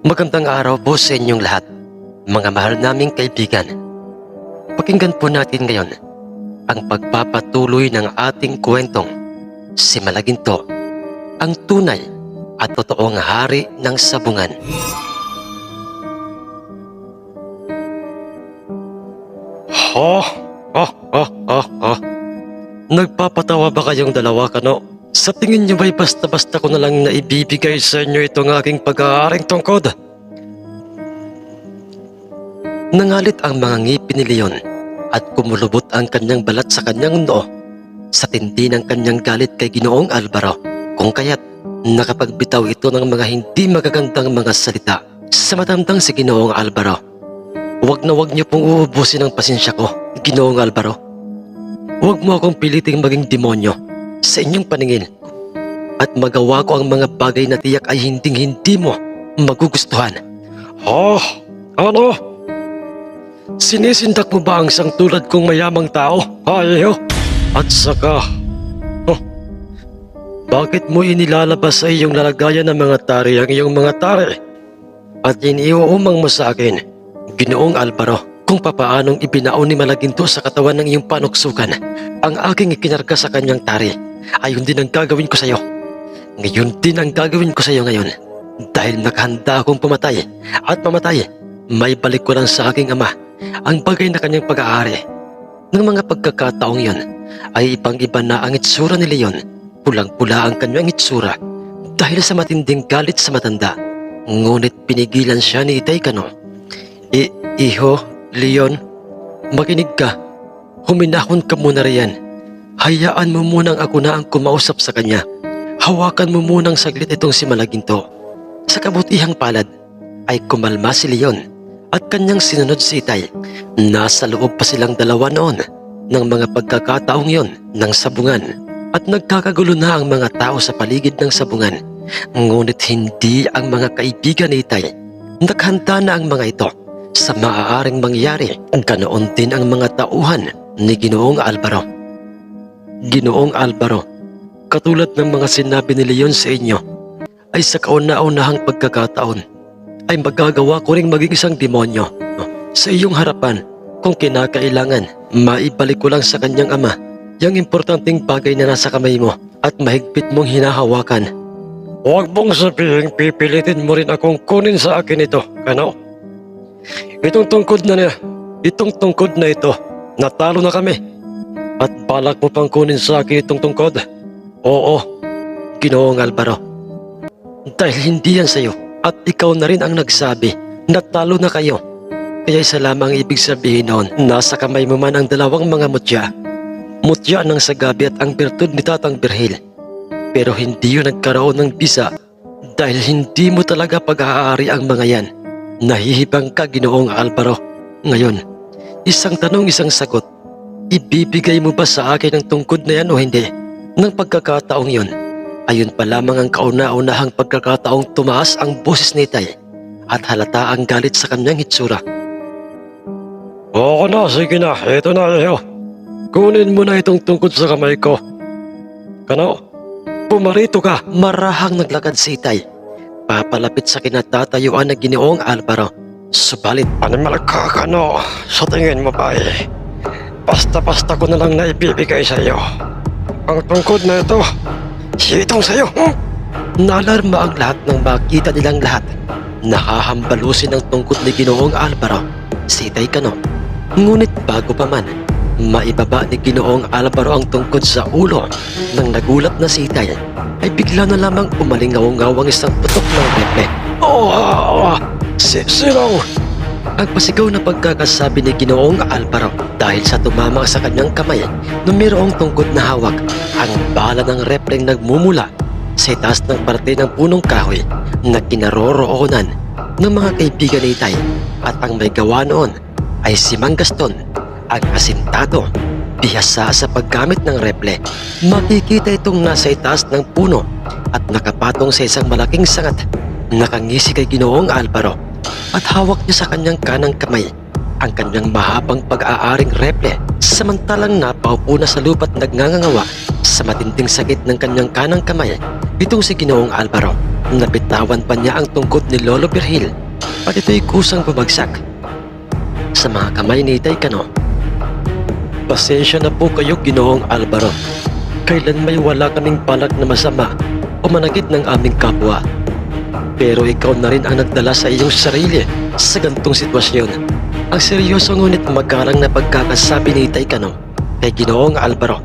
Magandang araw po sa inyong lahat, mga mahal naming kaibigan. Pakinggan po natin ngayon ang pagpapatuloy ng ating kwentong si Malaginto, ang tunay at totoong hari ng sabungan. Nagpapatawa ba kayong dalawa, Kano? Sa tingin niyo ba'y basta-basta ko na lang naibibigay sa inyo itong aking pag-aaring tungkod? Nangalit ang mga ngipin ni Leon at kumulubot ang kanyang balat sa kanyang noo sa tindi ng kanyang galit kay Ginoong Alvaro, kung kaya't nakapagbitaw ito ng mga hindi magagandang mga salita sa matandang si Ginoong Alvaro. Huwag na huwag niyo pong uubusin ang pasensya ko, Ginoong Alvaro. Huwag mo akong piliting maging demonyo sa inyong paningin at magawa ko ang mga bagay na tiyak ay hinding-hindi mo magugustuhan. Ano? Sinisindak mo ba ang isang tulad kong mayamang tao? Ayaw. At saka, bakit mo inilalabas sa iyong lalagayan ng mga tari ang iyong mga tari? At iniuumang mo sa akin, Ginoong Alvaro, kung papaanong ibinaon ni Malaginto sa katawan ng iyong panuksukan ang aking ikinarga sa kanyang tari. Ayun din ang gagawin ko sa iyo. Ngayon din ang gagawin ko sa iyo ngayon. Dahil nakahanda akong pumatay at mamatay, may balik ko lang sa aking ama ang bagay na kanyang pag-aari. Ng mga pagkakataong yon ay ibang-iba na ang itsura ni Leon. Pulang-pula ang kanyang itsura dahil sa matinding galit sa matanda. Ngunit pinigilan siya ni Itay Kano. Iho, Leon, makinig ka. Huminahon ka muna riyan. Hayaan mo munang ako na ang kumausap sa kanya. Hawakan mo munang saglit itong si Malaginto. Sa kabutihang palad ay kumalma si Leon at kanyang sinunod si Itay. Nasa loob pa silang dalawa noon ng mga pagkakataong yon ng sabungan at nagkakagulo na ang mga tao sa paligid ng sabungan. Ngunit hindi ang mga kaibigan ni Itay. Naghanda na ang mga ito sa maaaring mangyari. Ganoon din ang mga tauhan ni Ginoong Alvaro. Ginoong Alvaro, katulad ng mga sinabi ni Leon sa inyo, ay sa kauna-unahang pagkakataon ay magagawa ko ring maging isang demonyo sa iyong harapan kung kinakailangan. Maibalik ko lang sa kanyang ama yung importanteng bagay na nasa kamay mo at mahigpit mong hinahawakan. Huwag mong sabihin pipilitin mo rin akong kunin sa akin ito, Kano. Itong tungkod na ito, natalo na kami. At balak mo pang kunin sa akin itong tungkod? Oo, Ginoong Alvaro. Dahil hindi yan sa'yo at ikaw na rin ang nagsabi na talo na kayo. Kaya isa lamang ibig sabihin noon, nasa kamay mo man ang dalawang mga mutya. Mutya ng sagabi at ang bertud ni Tatang Birhil. Pero hindi yun nagkaroon ng bisa dahil hindi mo talaga pag-aari ang mga yan. Nahihibang ka, Ginoong Alvaro. Ngayon, isang tanong, isang sagot. Ibibigay mo ba sa akin ang tungkod na yan o hindi? Nang pagkakataong yon, ayun pa lamang ang kauna-unahang pagkakataong tumaas ang boses ni Itay at halata ang galit sa kanyang hitsura. Oo na, sige na, eto na iyo. Kunin mo na itong tungkod sa kamay ko. Kano, pumarito ka. Marahang naglakad si Itay, papalapit sa kinatatayuan na Ginoong Alvaro. Subalit, animal ka, Kano, sa tingin mo ba basta-basta ko na lang na ibibigay sa iyo ang tungkod na ito. Itong sa iyo. Nalarma ang lahat ng makita nilang lahat. Nakahambalusin ang tungkod ni Ginoong Alvaro, si Itay Kano. Ngunit bago pa man maibaba ni Ginoong Alvaro ang tungkod sa ulo nang nagulat na si Itay, ay bigla na lamang umalingaw-ngaw ang isang putok ng pepe. Sino? Ang pasigaw na pagkakasabi ni Ginoong Alvaro dahil sa tumama sa kanyang kamay na mayroong tungkod na hawak ang bala ng repleng nagmumula sa itaas ng parte ng punong kahoy na kinaroroonan ng mga kaibigan ni Itay. At ang may gawa noon ay si Mang Gaston, ang asintado, bihasa sa paggamit ng reple. Makikita itong nasa itaas ng puno at nakapatong sa isang malaking sangat. Nakangisi kay Ginoong Alvaro at hawak niya sa kanyang kanang kamay ang kanyang mahabang pag-aaring reple, samantalang napaupo na sa lupa't nagngangawa sa matinding sakit ng kanyang kanang kamay. Itong si Ginoong Alvaro Nabitawan pa niya ang tungkod ni Lolo Virgil at ito'y kusang bumagsak sa mga kamay ni Itay Cano. Pasensya na po kayo, Ginoong Alvaro. Kailan may wala kaming balak na masama o manakit ng aming kapwa. Pero ikaw na rin ang nagdala sa iyong sarili sa gantong sitwasyon. Ang seryoso ngunit magalang na pagkakasabi ni Itay Cano kay Ginoong Alvaro.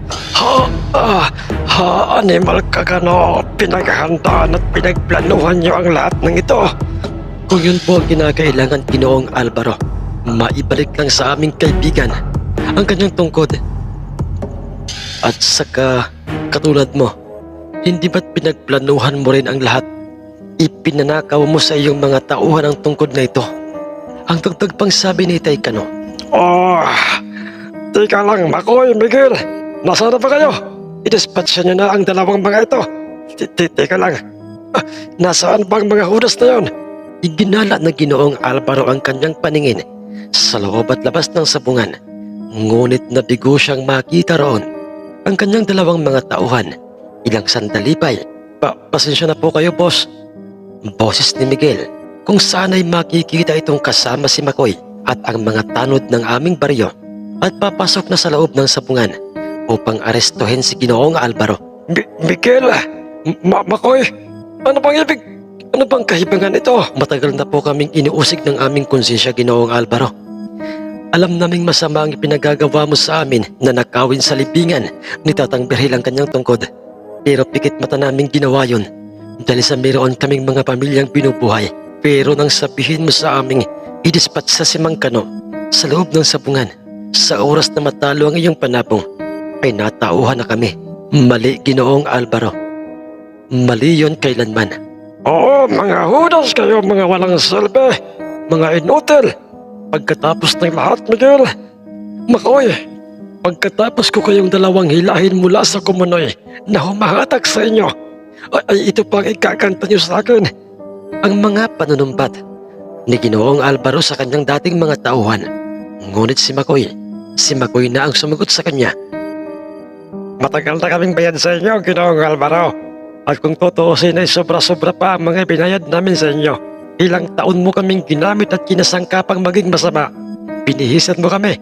Animal ka, Cano. Pinaghahandaan at pinagplanuhan niyo ang lahat ng ito. Kung yun po ang kinakailangan, Ginoong Alvaro, maibalik lang sa aming kaibigan ang kanyang tungkod. At saka, katulad mo, hindi ba't pinagplanuhan mo rin ang lahat? Ipinanakaw mo sa iyong mga tauhan ang tungkod na ito. Ang dagdag pang sabi ni Itay Cano. Teka lang, Makoy, Miguel. Nasaan na ba kayo? Idispatcha niyo na ang dalawang mga ito. Teka lang. Nasaan ba ang mga hudas na yon? Iginala na Ginoong Alvaro ang kanyang paningin sa loob at labas ng sabungan. Ngunit nabigo siyang makita roon ang kanyang dalawang mga tauhan. Ilang sandali pa'y, pasensya na po kayo, boss. Boses ni Miguel kung saan ay makikita itong kasama si Makoy at ang mga tanod ng aming baryo at papasok na sa loob ng sabungan upang arestuhin si Ginoong Alvaro. Miguel, Makoy, ano bang kahibangan ito? Matagal na po kaming iniusig ng aming konsensya, Ginoong Alvaro. Alam naming masama ang ipinagagawa mo sa amin na nakawin sa libingan ni Tatang Virgil ang kanyang tungkod. Pero pikit mata naming ginawa yun dahil sa meron kaming mga pamilyang binubuhay. Pero nang sabihin mo sa aming idispat sa si Mang Cano sa loob ng sabungan, sa oras na matalo ang iyong panapong, ay natauhan na kami. Mali, Ginoong Alvaro. Mali yon kailanman. Oo, mga hudas kayo, mga walang silbi, mga inutil. Pagkatapos ng lahat, Miguel, Makoy, pagkatapos ko kayong dalawang hilahin mula sa kumunoy na humahatak sa inyo, ay ito pang ikakanta niyo sa akin. Ang mga panunumbat ni Ginoong Alvaro sa kanyang dating mga tauhan. Ngunit si Makoy na ang sumagot sa kanya. Matagal na kaming bayad sa inyo, Ginoong Alvaro. At kung tutuusin ay sobra-sobra pa ang mga binayad namin sa inyo. Ilang taon mo kaming ginamit at kinasangkapang maging masama. Binihisan mo kami.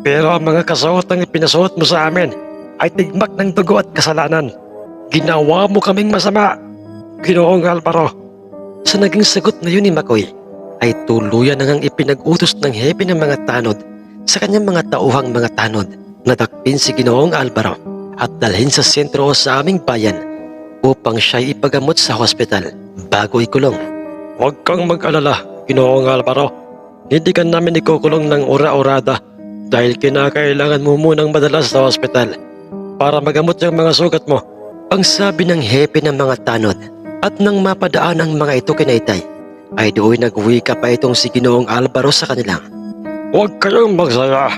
Pero ang mga kasuotang ipinasuot mo sa amin ay tigmak ng dugo at kasalanan. Ginawa mo kaming masama, Ginoong Alvaro. Sa naging sagot na yun ni Makoy, ay tuluyan na ngang ipinag-utos ng hepe ng mga tanod sa kanyang mga tauhang mga tanod na dakpin si Ginoong Alvaro at dalhin sa sentro sa aming bayan upang siya'y ipagamot sa hospital bago ikulong. Huwag kang mag-alala, Ginoong Alvaro. Hindi ka namin ikukulong ng ora-orada dahil kinakailangan mo munang madala sa hospital para magamot yung mga sugat mo. Ang sabi ng hepe ng mga tanod at nang mapadaan ang mga ito kina Itay, ay doon nagwika pa itong si Ginoong Alvaro sa kanilang. Huwag kayong magsaya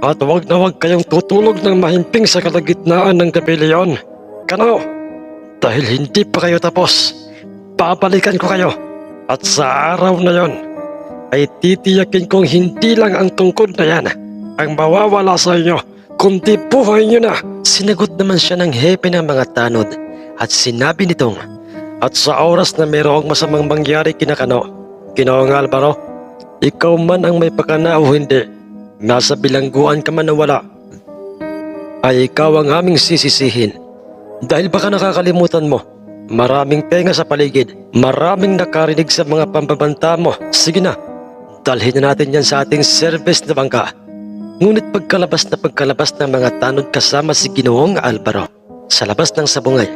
at huwag na huwag kayong tutulog ng mahimping sa kalagitnaan ng kapilyon. Kano? Dahil hindi pa kayo tapos, babalikan ko kayo at sa araw na yon ay titiyakin kong hindi lang ang tungkod na yan ang mawawala sa inyo, kundi buhay nyo na. Sinagot naman siya ng hepe ng mga tanod at sinabi nitong, at sa oras na mayroong masamang mangyari kina Cano, Ginoong Alvaro, ikaw man ang may pakana o hindi, nasa bilangguan ka man o wala, ay ikaw ang aming sisisihin. Dahil baka nakakalimutan mo, maraming tenga sa paligid, maraming nakarinig sa mga pambabanta mo. Sige na, dalhin na natin yan sa ating service na bangka. Ngunit pagkalabas ng mga tanod kasama si Ginoong Alvaro sa labas ng sabungay,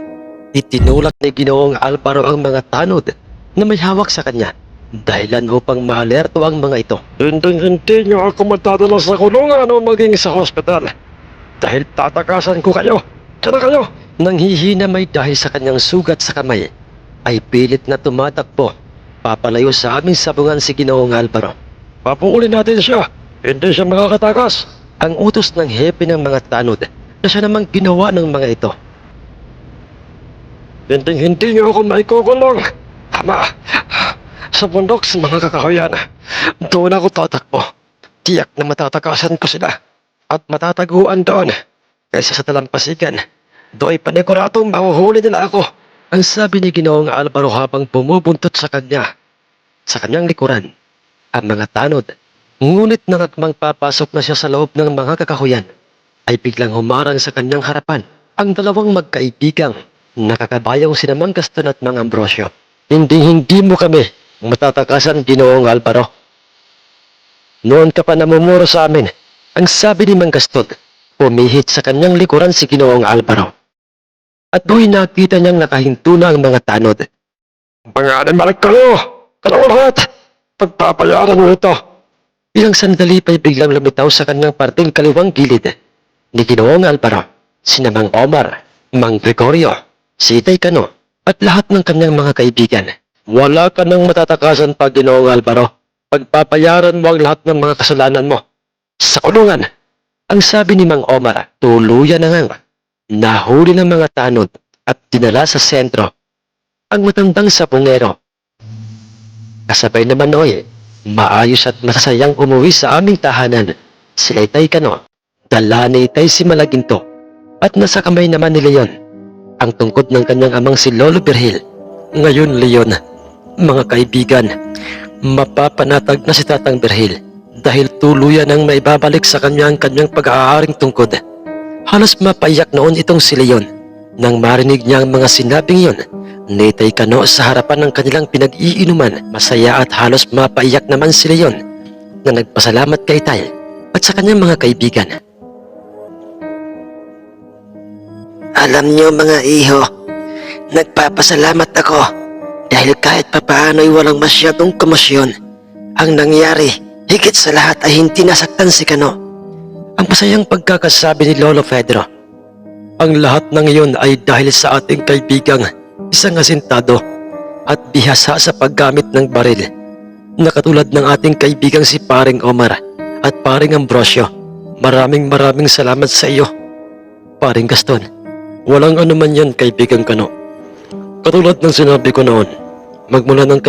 itinulak ni Ginoong Alvaro ang mga tanod na may hawak sa kanya, dahilan upang maalerto ang mga ito. Hindi niyo ako matadala sa kulungan o maging sa hospital dahil tatakasan ko kayo. Diyan na kayo! Nanghihina may dahil sa kanyang sugat sa kamay, ay pilit na tumatakbo papalayo sa aming sabungan si Ginoong Alvaro. Papuulin natin siya, hindi siya makakatakas. Ang utos ng hepe ng mga tanod na siya namang ginawa ng mga ito. Hindi niyo ako maikukulong. Tama, sa bundok sa mga kakahuyan, doon ako tatakbo. Tiyak na matatakasan ko sila at matataguan doon kaysa sa talampasigan. Do'y paniguradong mahuhuli nila ako Ang sabi ni Ginoong Alvaro habang bumubuntot sa kanyang likuran, ang mga tanod. Ngunit nang akmang papasok na siya sa loob ng mga kakahuyan, ay biglang humarang sa kanyang harapan ang dalawang magkaibigang nakakabayang sina Mang Gaston at Mang Ambrosio. Hindi mo kami matatakasan, Ginoong Alvaro. Noon ka pa namumuro sa amin, ang sabi ni Mang Gaston. Pumihit sa kanyang likuran si Ginoong Alvaro. At do'y nakita niyang nakahinto na ang mga tanod. Mga animal kayo! Kalaw lahat! Pagpapayaran mo ito! Ilang sandali pa'y biglang lumitaw sa kanyang parting kaliwang gilid ni Ginoong Alvaro, sina Mang Omar, Mang Gregorio, si Itay Cano, at lahat ng kanyang mga kaibigan. Wala ka nang matatakasan pa, Ginoong Alvaro. Pagpapayaran mo ang lahat ng mga kasalanan mo. Sa kulungan, ang sabi ni Mang Omar, tuluyan na nga. Nahuli ng mga tanod at dinala sa sentro ang matandang sabongero. Kasabay naman noy, maayos at masasayang umuwi sa aming tahanan sila Itay Cano, dala ni Itay si Malaginto, at nasa kamay naman ni Leon ang tungkod ng kanyang amang si Lolo Virgil. Ngayon, Leon, mga kaibigan, mapapanatag na si Tatang Virgil dahil tuluyan ang maibabalik sa kanya ang kanyang pag-aaring tungkod. Halos mapaiyak noon itong si Leon nang marinig niya ang mga sinabing yon ni Itay Cano sa harapan ng kanilang pinag-iinuman. Masaya at halos mapaiyak naman si Leon na nagpasalamat kay Itay at sa kanyang mga kaibigan. Alam niyo mga iho, nagpapasalamat ako dahil kahit papaano'y walang masyadong komosyon. Ang nangyari, higit sa lahat ay hindi nasaktan si Cano. Ang masayang pagkakasabi ni Lolo Pedro. Ang lahat ng iyon ay dahil sa ating kaibigang isang asintado at bihasa sa paggamit ng baril, na katulad ng ating kaibigang si Paring Omar at Paring Ambrosio. Maraming salamat sa iyo, Paring Gaston. Walang anuman yan, kaibigang Cano. Katulad ng sinabi ko noon, magmula ng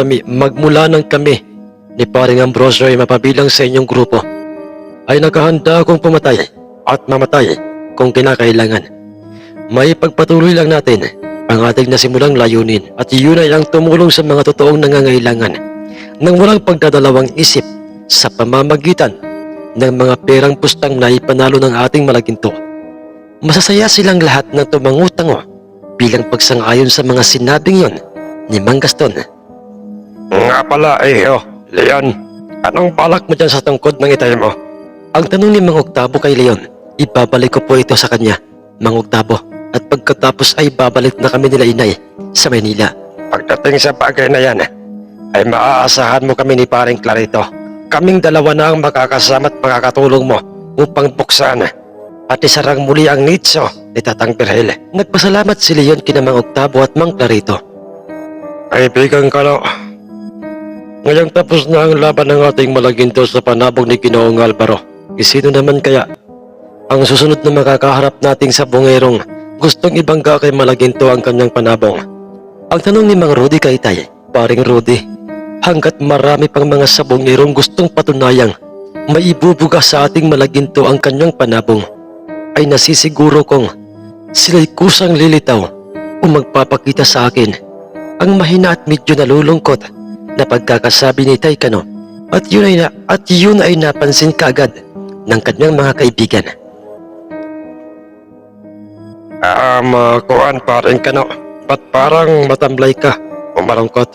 kami ni Paring Ambrosio ay mapabilang sa inyong grupo, ay nakahanda akong pumatay at mamatay kung kinakailangan. May pagpatuloy lang natin ang ating nasimulang layunin at yun ay ang tumulong sa mga totoong nangangailangan nang walang pagdadalawang isip sa pamamagitan ng mga perang pustang na ipanalo ng ating Malaginto. Masasaya silang lahat ng tumangutango bilang pagsang-ayon sa mga sinabing yon ni Mang Gaston. Nga pala Leon, anong balak mo dyan sa tungkod ng Itay mo? Ang tanong ni Mang Octavo kay Leon. Ibabalik ko po ito sa kanya, Mang Octavo, at pagkatapos ay babalik na kami nila Inay sa Maynila. Pagdating sa bagay na yan, ay maaasahan mo kami ni Paring Clarito. Kaming dalawa na ang makakasama at makakatulong mo upang buksan at isarang muli ang nitso ni Tatang Virgil. Nagpasalamat si Leon kina Mang Octavo at Mang Clarito. Kaibigan Cano, ngayong tapos na ang laban ng ating Malaginto sa panabog ni Ginoong Alvaro. Sino naman kaya ang susunod na makakaharap nating sabongerong gustong ibangga kay Malaginto ang kanyang panabong? Ang tanong ni Mang Rudy kay Itay. Paring Rudy, hanggat marami pang mga sabongerong gustong patunayang maibubuga sa ating Malaginto ang kanyang panabong, ay nasisiguro kong sila'y kusang lilitaw o magpapakita sa akin ang mahina at medyo nalulungkot na pagkakasabi ni Itay Cano, at yun ay napansin kaagad ng kanyang mga kaibigan. Kuan Paring Cano, ba't parang matamlay ka o malungkot?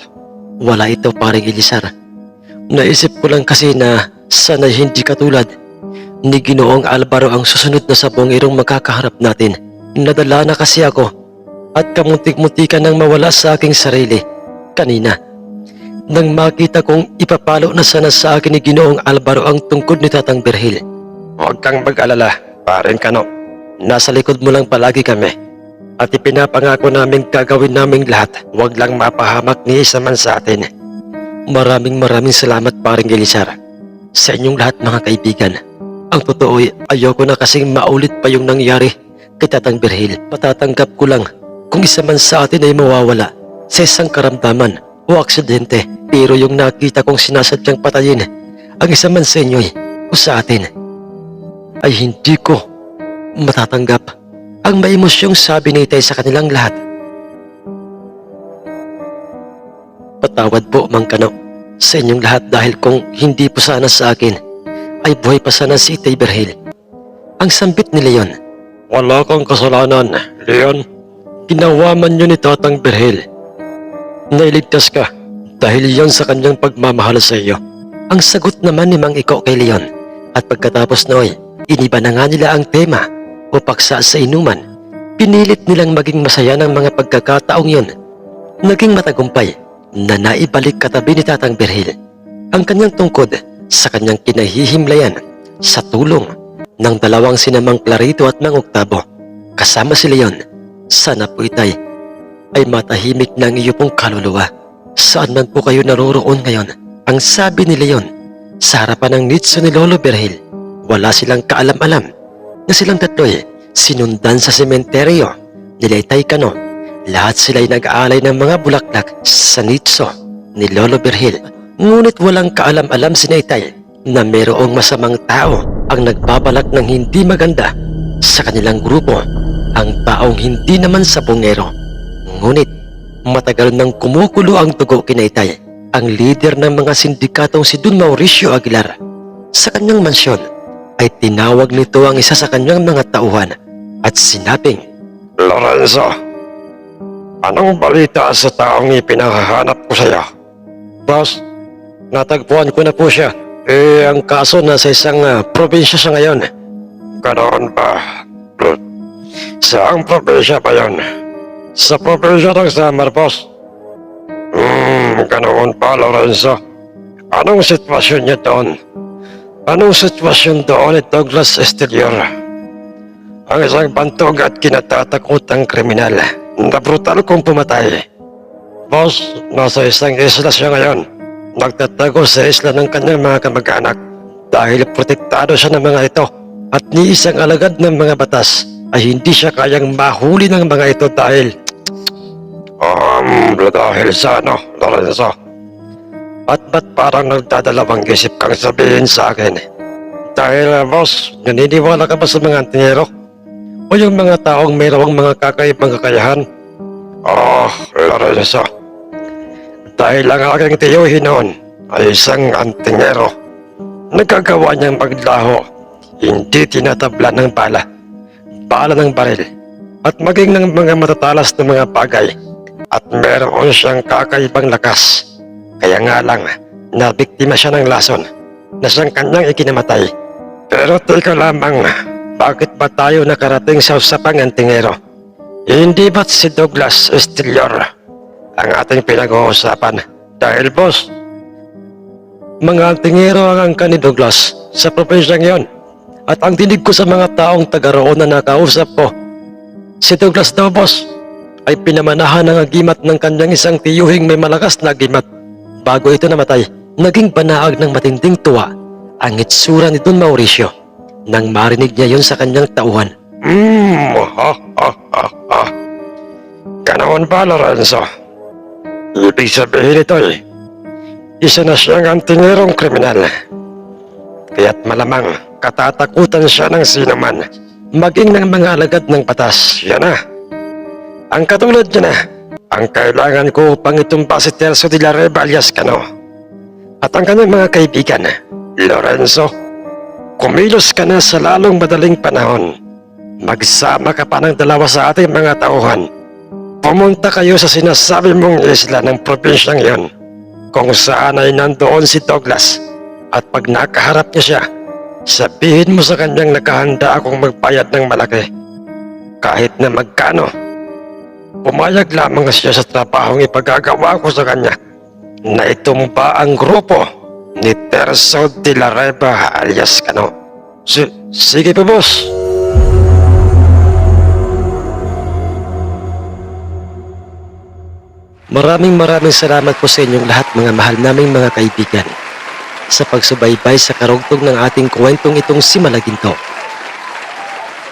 Wala ito, Paring Elisar. Naisip ko lang kasi na sana hindi katulad ni Ginoong Alvaro ang susunod na sabongerong makakaharap natin. Nadala na kasi ako at kamuntik-muntikan nang mawala sa aking sarili kanina nang makita kong ipapalo na sana sa akin ni Ginoong Alvaro ang tungkod ni Tatang Virgil. Huwag kang mag-alala, Paring Cano. Nasa likod mo lang palagi kami at ipinapangako namin gagawin naming lahat. Huwag lang mapahamak ni isa man sa atin. Maraming salamat, Paring Elisar, sa inyong lahat mga kaibigan. Ang totoo ay ayoko na kasing maulit pa yung nangyari kay Tatang Virgil. Matatanggap ko lang kung isa man sa atin ay mawawala sa isang karamdaman o aksidente. Pero yung nakita kong sinasadyang patayin ang isa man sa inyo o sa atin ay hindi ko matatanggap. Ang maimosyong sabi ni Itay sa kanilang lahat Patawad po, Mang Kano, sa inyong lahat dahil kung hindi po sana sa akin, ay buhay pa sana si Itay Berhel. Ang sambit ni Leon. Wala kang kasalanan, Leon. Ginawa man yun ni Tatang Berhel. Nailigtas ka dahil yon sa kanyang pagmamahal sa iyo. Ang sagot naman ni Mang Iko kay Leon. At pagkatapos noy, iniba na nga nila ang tema o paksa sa inuman. Pinilit nilang maging masaya ng mga pagkakataong yon. Naging matagumpay na naibalik katabi ni Tatang Berhel ang kanyang tungkod sa kanyang kinahihimlayan sa tulong ng dalawang sinamang Clarito at Mang Octavo kasama si Leon. Sana po, Itay, ay matahimik na ang iyo pong kaluluwa. Saan man po kayo naroroon ngayon? Ang sabi ni Leon sa harapan ng nitso ni Lolo Berhel. Wala silang kaalam-alam na silang tatlo'y sinundan sa sementeryo nila Itay Kano. Lahat sila'y nag-aalay ng mga bulaklak sa nitso ni Lolo Berhel. Ngunit walang kaalam-alam si Itay na mayroong masamang tao ang nagbabalak ng hindi maganda sa kanilang grupo. Ang taong hindi naman sabongero. Ngunit matagal nang kumukulo ang dugo kina Itay, ang leader ng mga sindikatong si Don Mauricio Aguilar. Sa kanyang mansyon ay tinawag nito ang isa sa kanyang mga tauhan at sinabing, Lorenzo, anong balita sa taong ipinahahanap ko sa iyo? Boss, natagpuan ko na po siya. Ang kaso nasa isang probinsya siya ngayon. Ganoon ba? Saang probinsya ba yun? Sa probinsya ng Samar, boss. Ganoon pa, Lorenzo. Anong sitwasyon niya doon? Anong sitwasyon doon ni Douglas Esterior? Ang isang bantog at kinatatakutang kriminal na brutal kong pumatay. Boss, nasa isang isla siya ngayon. Nagtatago sa isla ng kanyang mga kamag-anak dahil protektado siya ng mga ito at ni isang alagad ng mga batas ay hindi siya kayang mahuli ng mga ito dahil dahil sa ano, Lorenzo? At ba't parang nagdadalawang isip kang sabihin sa akin? Dahil boss, naniniwala ka ba sa mga antingero? O yung mga taong mayroong mga kakaibang kakayahan? Lorenzo, dahil ang aking tiyuhin noon ay isang antingero. Nagkagawa niyang maglaho, hindi tinatabla ng bala ng baril, at maging ng mga matatalas na mga bagay, at meron siyang kakaibang lakas. Kaya nga lang, nabiktima siya ng lason na siyang kanyang ikinamatay. Pero teka lamang, bakit ba tayo nakarating sa usapang antingero? Hindi ba't si Douglas Esterior ang ating pinag-uusapan? Dahil boss, mga antingero ang angka ni Douglas sa propinsyang yon. At ang dinig ko sa mga taong taga-roon na nakausap ko, si Douglas daw, boss, ay pinamanahan ng agimat ng kanyang isang tiyuhing may malakas na agimat. Bago ito namatay, naging banaag ng matinding tuwa ang itsura ni Don Mauricio nang marinig niya yon sa kanyang tauhan. Ganoon ba, Lorenzo? Ibig sabihin ito isa na siyang antingerong kriminal. Kaya't malamang katatakutan siya ng sinuman, maging ng mga alagad ng batas. Yan na. Ang katulad niya na, ang kailangan ko upang itumba si Tercio de la Riva alias Cano. At ang kanyang mga kaibigan, Lorenzo, kumilos ka na sa lalong madaling panahon. Magsama ka pa ng dalawa sa ating mga tauhan. Pumunta kayo sa sinasabi mong isla ng probinsyang iyon, kung saan ay nandoon si Douglas. At pag nakaharap niya siya, sabihin mo sa kanyang nakahanda akong magbayad ng malaki. Kahit na magkano, pumayag lamang siya sa trabahong ipagagawa ko sa kanya na itumba ang grupo ni Tercio de la Riva alias Cano. Sige po, boss. Maraming salamat po sa inyong lahat, mga mahal naming mga kaibigan, sa pagsubaybay sa karugtong ng ating kwentong itong si Malaginto.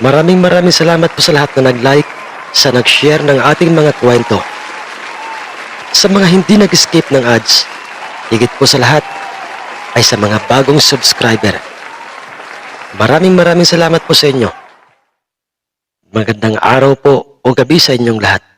Maraming salamat po sa lahat na nag-like, sa nag-share ng ating mga kwento. Sa mga hindi nag-skip ng ads, higit po sa lahat ay sa mga bagong subscriber. Maraming salamat po sa inyo. Magandang araw po o gabi sa inyong lahat.